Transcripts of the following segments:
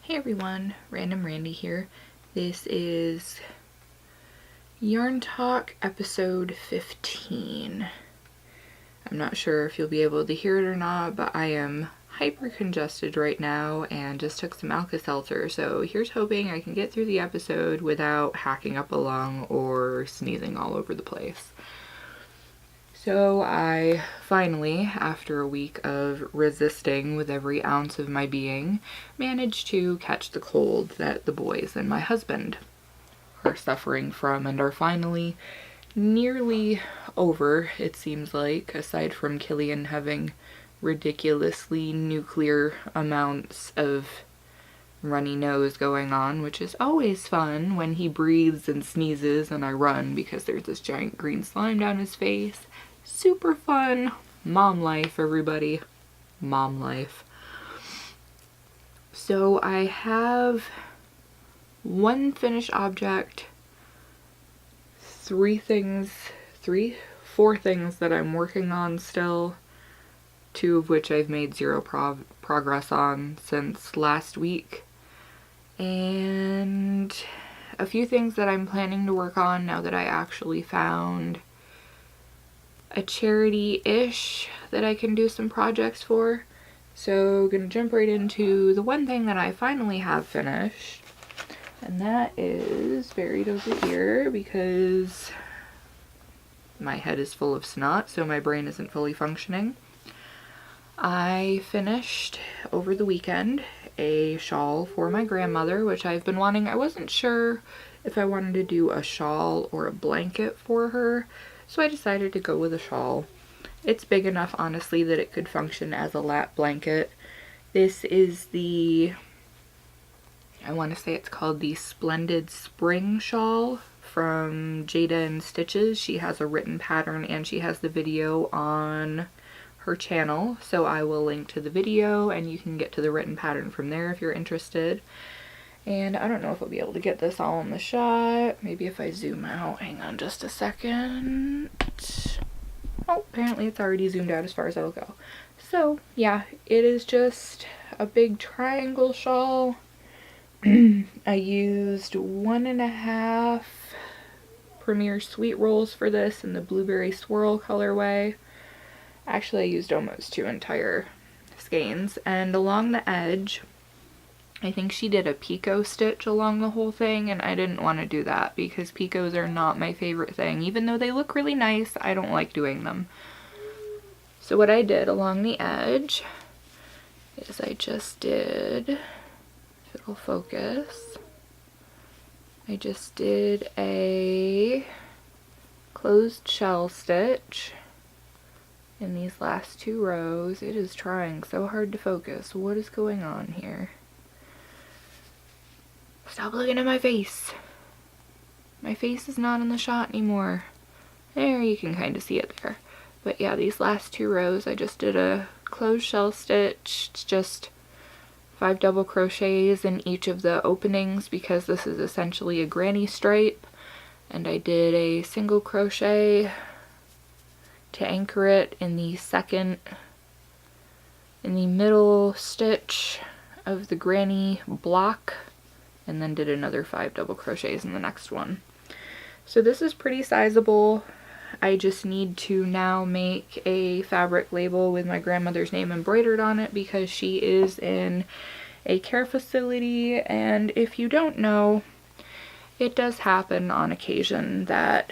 Hey everyone, Random Randy here. This is Yarn Talk episode 15. I'm not sure if you'll be able to hear it or not, but I am hyper congested right now and just took some Alka-Seltzer, so here's hoping I can get through the episode without hacking up a lung or sneezing all over the place. So I finally, after a week of resisting with every ounce of my being, managed to catch the cold that the boys and my husband are suffering from and are finally nearly over, it seems like, aside from Killian having ridiculously nuclear amounts of runny nose going on, which is always fun when he breathes and sneezes and I run because there's this giant green slime down his face. Super fun. Mom life, everybody. Mom life. So I have one finished object, four things that I'm working on still, two of which I've made zero progress on since last week, and a few things that I'm planning to work on now that I actually found a charity-ish that I can do some projects for. So gonna jump right into the one thing that I finally have finished, and that is buried over here because my head is full of snot, so my brain isn't fully functioning. I finished over the weekend a shawl for my grandmother, which I've been wanting. I wasn't sure if I wanted to do a shawl or a blanket for her, so I decided to go with a shawl. It's big enough, honestly, that it could function as a lap blanket. This is the, I want to say it's called the Splendid Spring Shawl from Jada and Stitches. She has a written pattern and she has the video on her channel, so I will link to the video and you can get to the written pattern from there if you're interested. And I don't know if I'll be able to get this all in the shot. Maybe if I zoom out. Hang on just a second. Oh, apparently it's already zoomed out as far as it'll go. So, yeah, it is just a big triangle shawl. I used 1.5 Premier Sweet Rolls for this in the Blueberry Swirl colorway. Actually, I used almost 2 entire skeins. And along the edge, I think she did a picot stitch along the whole thing, and I didn't want to do that because picots are not my favorite thing. Even though they look really nice, I don't like doing them. So what I did along the edge is I just did, if it'll focus, I just did a closed shell stitch in these last 2 rows. It is trying so hard to focus. What is going on here? Stop looking at my face. My face is not in the shot anymore. There, you can kind of see it there. But yeah, these last 2 rows, I just did a closed shell stitch. It's just 5 double crochets in each of the openings because this is essentially a granny stripe. And I did a single crochet to anchor it in the middle stitch of the granny block, and then did another 5 double crochets in the next one. So this is pretty sizable. I just need to now make a fabric label with my grandmother's name embroidered on it because she is in a care facility, and if you don't know, it does happen on occasion that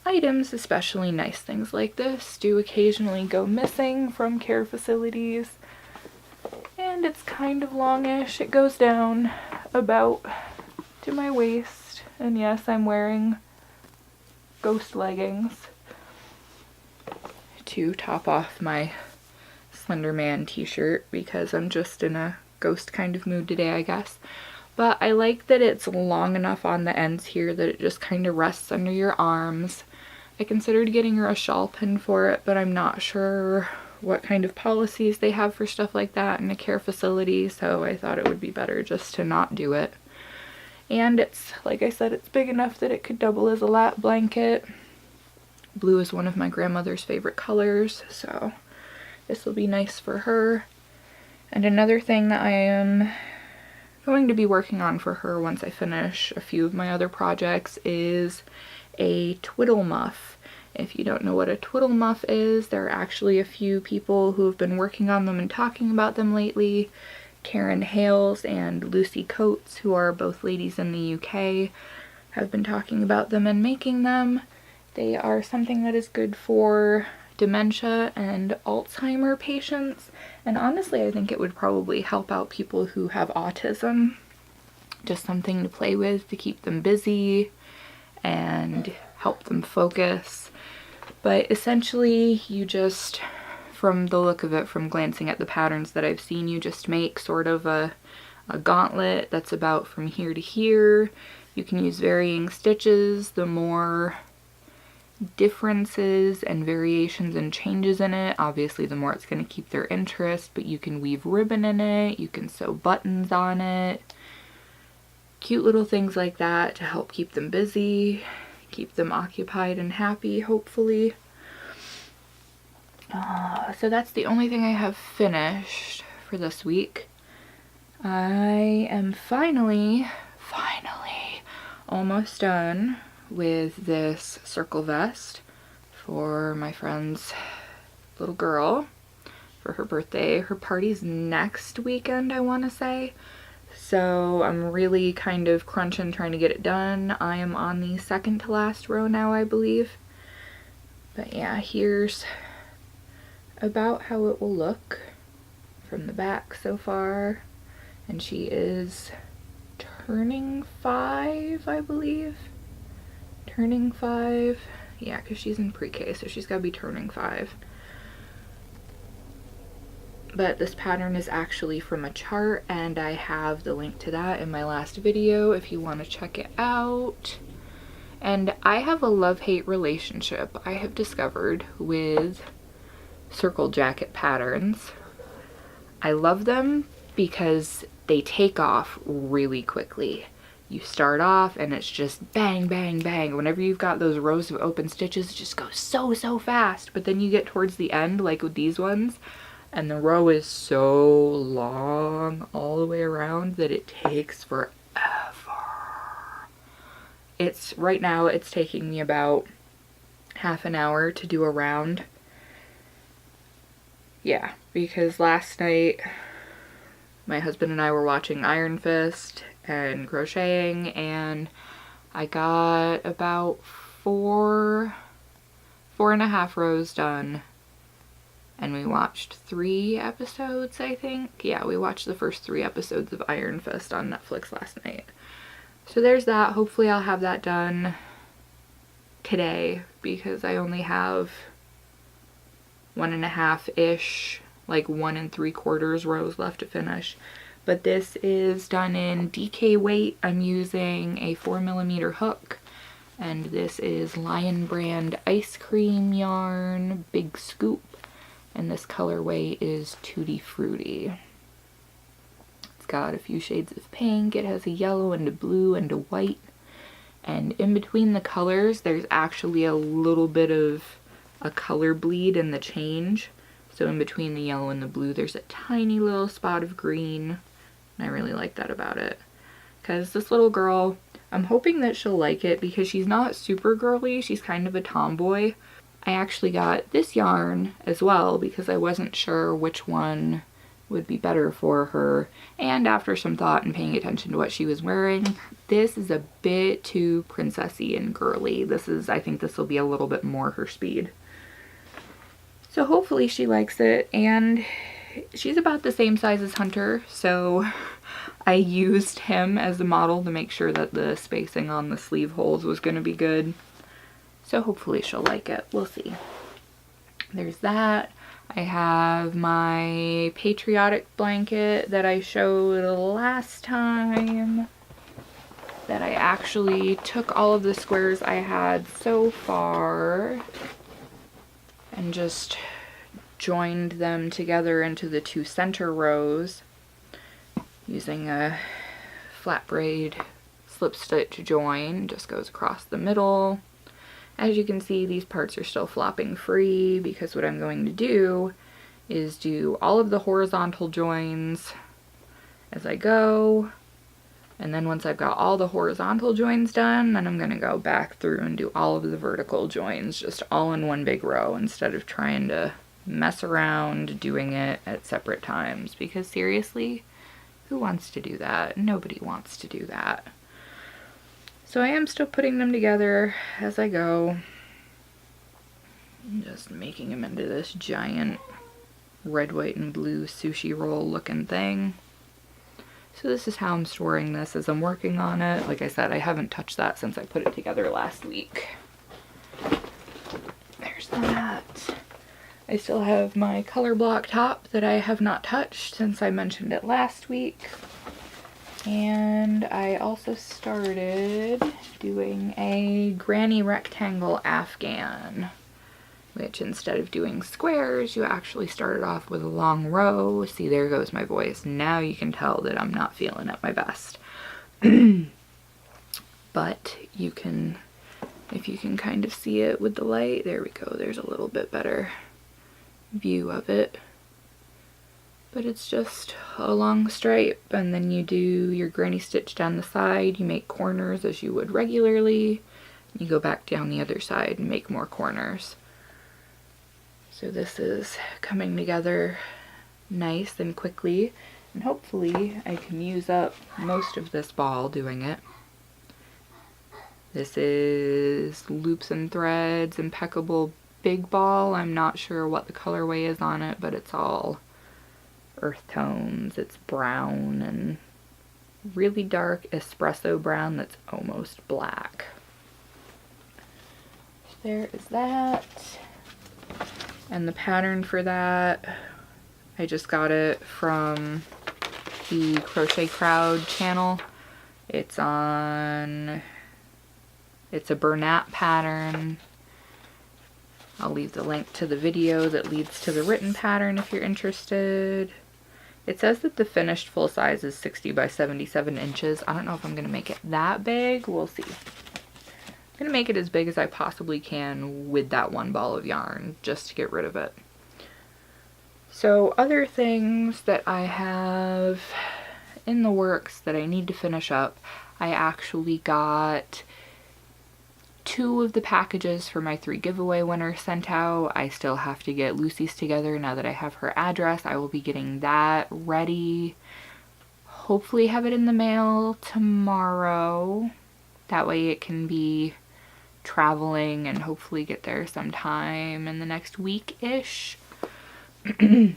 items, especially nice things like this, do occasionally go missing from care facilities. And it's kind of longish. It goes down about to my waist. And yes, I'm wearing ghost leggings to top off my Slender Man t-shirt because I'm just in a ghost kind of mood today, I guess. But I like that it's long enough on the ends here that it just kind of rests under your arms. I considered getting her a shawl pin for it, but I'm not sure what kind of policies they have for stuff like that in a care facility, so I thought it would be better just to not do it. And it's, like I said, it's big enough that it could double as a lap blanket. Blue is one of my grandmother's favorite colors, so this will be nice for her. And another thing that I am going to be working on for her once I finish a few of my other projects is a twiddle muff. If you don't know what a twiddle muff is, there are actually a few people who have been working on them and talking about them lately. Karen Hales and Lucy Coates, who are both ladies in the UK, have been talking about them and making them. They are something that is good for dementia and Alzheimer patients, and honestly I think it would probably help out people who have autism. Just something to play with to keep them busy and help them focus. But essentially you just, from the look of it, from glancing at the patterns that I've seen, you just make sort of a gauntlet that's about from here to here. You can use varying stitches. The more differences and variations and changes in it, obviously the more it's going to keep their interest, but you can weave ribbon in it, you can sew buttons on it, cute little things like that to help keep them busy, keep them occupied and happy, hopefully. So that's the only thing I have finished for this week. I am finally almost done with this circle vest for my friend's little girl for her birthday. Her party's next weekend, I want to say. So I'm really kind of crunching trying to get it done. I am on the second to last row now, I believe. But yeah, here's about how it will look from the back so far. And she is turning 5, I believe. Turning 5. Yeah, because she's in pre-K, so she's got to be turning 5. But this pattern is actually from a chart, and I have the link to that in my last video if you want to check it out. And I have a love-hate relationship, I have discovered, with circle jacket patterns. I love them because they take off really quickly. You start off and it's just bang, bang, bang. Whenever you've got those rows of open stitches, it just goes so fast. But then you get towards the end, like with these ones, and the row is so long all the way around that it takes forever. Right now it's taking me about half an hour to do a round. Yeah, because last night my husband and I were watching Iron Fist and crocheting, and I got about 4.5 rows done, and we watched 3 episodes, I think. Yeah, we watched the first 3 episodes of Iron Fist on Netflix last night. So there's that. Hopefully I'll have that done today, because I only have 1.5-ish, like 1 3/4 rows left to finish. But this is done in DK weight. I'm using a 4mm hook, and this is Lion Brand ice cream yarn, big scoop, and this colorway is Tutti Frutti. It's got a few shades of pink. It has a yellow and a blue and a white, and in between the colors there's actually a little bit of a color bleed in the change. So in between the yellow and the blue there's a tiny little spot of green, and I really like that about it. Because this little girl, I'm hoping that she'll like it because she's not super girly, she's kind of a tomboy. I actually got this yarn as well because I wasn't sure which one would be better for her, and after some thought and paying attention to what she was wearing, this is a bit too princessy and girly. I think this will be a little bit more her speed. So hopefully she likes it, and she's about the same size as Hunter, so I used him as the model to make sure that the spacing on the sleeve holes was going to be good. So hopefully she'll like it. We'll see. There's that. I have my patriotic blanket that I showed last time, that I actually took all of the squares I had so far and just joined them together into the 2 center rows using a flat braid slip stitch join. Just goes across the middle. As you can see, these parts are still flopping free because what I'm going to do is do all of the horizontal joins as I go, And then once I've got all the horizontal joins done, then I'm going to go back through and do all of the vertical joins, just all in one big row instead of trying to mess around doing it at separate times. Because seriously, who wants to do that? Nobody wants to do that. So I am still putting them together as I go. I'm just making them into this giant red, white, and blue sushi roll looking thing. So this is how I'm storing this as I'm working on it. Like I said, I haven't touched that since I put it together last week. There's that. I still have my color block top that I have not touched since I mentioned it last week. And I also started doing a granny rectangle Afghan, which instead of doing squares, you actually started off with a long row. See, there goes my voice. Now you can tell that I'm not feeling at my best. But you can, if you can kind of see it with the light, there we go. There's a little bit better view of it. But it's just a long stripe, and then you do your granny stitch down the side. You make corners as you would regularly. You go back down the other side and make more corners. So this is coming together nice and quickly, and hopefully I can use up most of this ball doing it. This is Loops and Threads Impeccable Big Ball. I'm not sure what the colorway is on it, but it's all earth tones. It's brown and really dark espresso brown that's almost black. There is that. And the pattern for that, I just got it from the Crochet Crowd channel. It's a Bernat pattern. I'll leave the link to the video that leads to the written pattern if you're interested. It says that the finished full size is 60 by 77 inches. I don't know if I'm going to make it that big. We'll see. I'm going to make it as big as I possibly can with that one ball of yarn just to get rid of it. So other things that I have in the works that I need to finish up, I actually got 2 of the packages for my 3 giveaway winners sent out. I still have to get Lucy's together now that I have her address. I will be getting that ready. Hopefully have it in the mail tomorrow. That way it can be traveling and hopefully get there sometime in the next week-ish. And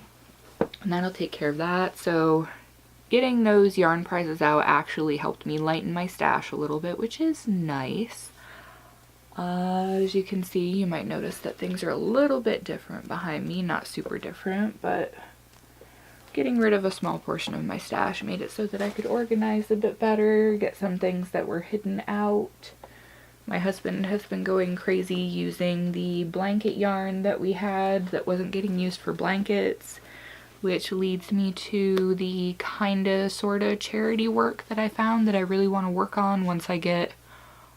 that'll take care of that. So getting those yarn prizes out actually helped me lighten my stash a little bit, which is nice. As you can see, you might notice that things are a little bit different behind me. Not super different, but getting rid of a small portion of my stash made it so that I could organize a bit better, get some things that were hidden out. My husband has been going crazy using the blanket yarn that we had that wasn't getting used for blankets, which leads me to the kinda sorta charity work that I found that I really want to work on once I get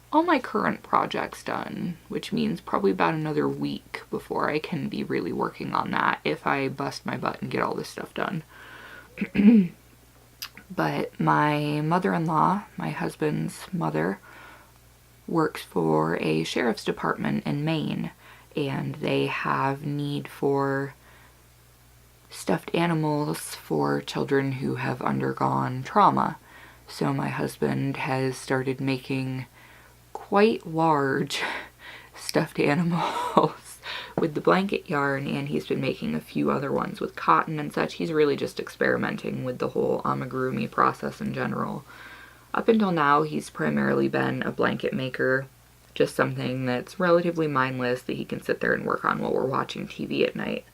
all my current projects done, which means probably about another week before I can be really working on that if I bust my butt and get all this stuff done. But my mother-in-law, my husband's mother, works for a sheriff's department in Maine, and they have need for stuffed animals for children who have undergone trauma. So my husband has started making quite large stuffed animals with the blanket yarn, and he's been making a few other ones with cotton and such. He's really just experimenting with the whole amigurumi process in general. Up until now, he's primarily been a blanket maker, just something that's relatively mindless that he can sit there and work on while we're watching TV at night.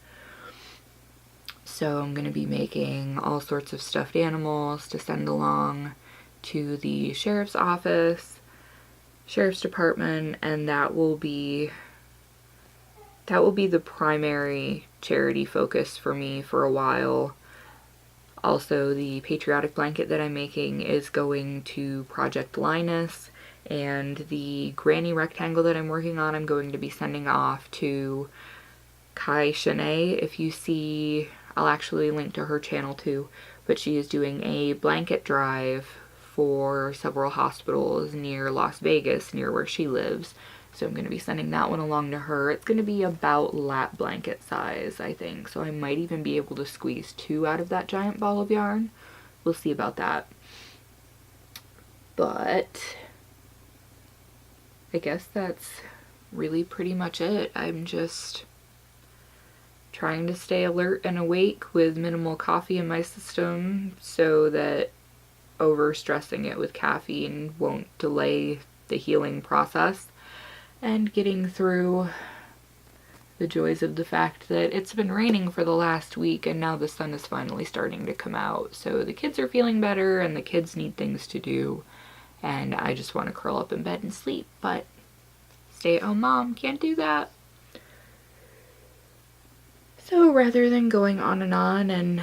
So I'm going to be making all sorts of stuffed animals to send along to the sheriff's office, sheriff's department, and that will be the primary charity focus for me for a while. Also, the patriotic blanket that I'm making is going to Project Linus, and the granny rectangle that I'm working on I'm going to be sending off to Kai Shanae. If you see, I'll actually link to her channel too, but she is doing a blanket drive for several hospitals near Las Vegas, near where she lives. So I'm going to be sending that one along to her. It's going to be about lap blanket size, I think. So I might even be able to squeeze 2 out of that giant ball of yarn. We'll see about that. But I guess that's really pretty much it. I'm just trying to stay alert and awake with minimal coffee in my system so that overstressing it with caffeine won't delay the healing process, and getting through the joys of the fact that it's been raining for the last week and now the sun is finally starting to come out. So the kids are feeling better and the kids need things to do, and I just want to curl up in bed and sleep, but stay-at-home mom can't do that. So rather than going on and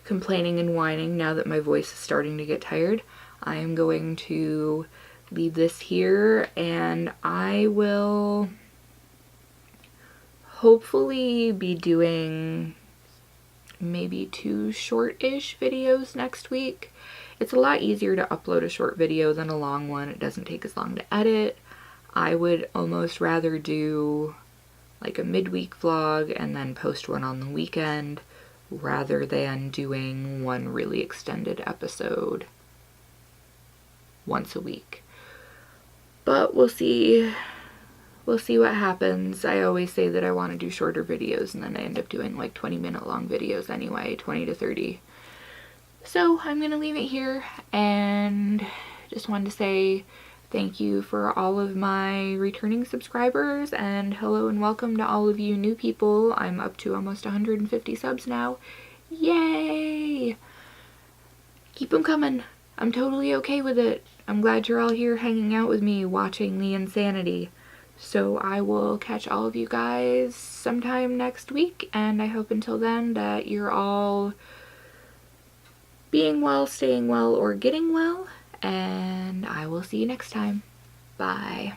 complaining and whining now that my voice is starting to get tired, I am going to leave this here, and I will hopefully be doing maybe 2 short-ish videos next week. It's a lot easier to upload a short video than a long one. It doesn't take as long to edit. I would almost rather do like a midweek vlog and then post one on the weekend rather than doing one really extended episode once a week. But we'll see. We'll see what happens. I always say that I want to do shorter videos and then I end up doing like 20-minute long videos anyway, 20 to 30. So I'm gonna leave it here, and just wanted to say thank you for all of my returning subscribers, and hello and welcome to all of you new people. I'm up to almost 150 subs now. Yay! Keep them coming. I'm totally okay with it. I'm glad you're all here hanging out with me, watching the insanity. So I will catch all of you guys sometime next week, and I hope until then that you're all being well, staying well, or getting well, and I will see you next time. Bye.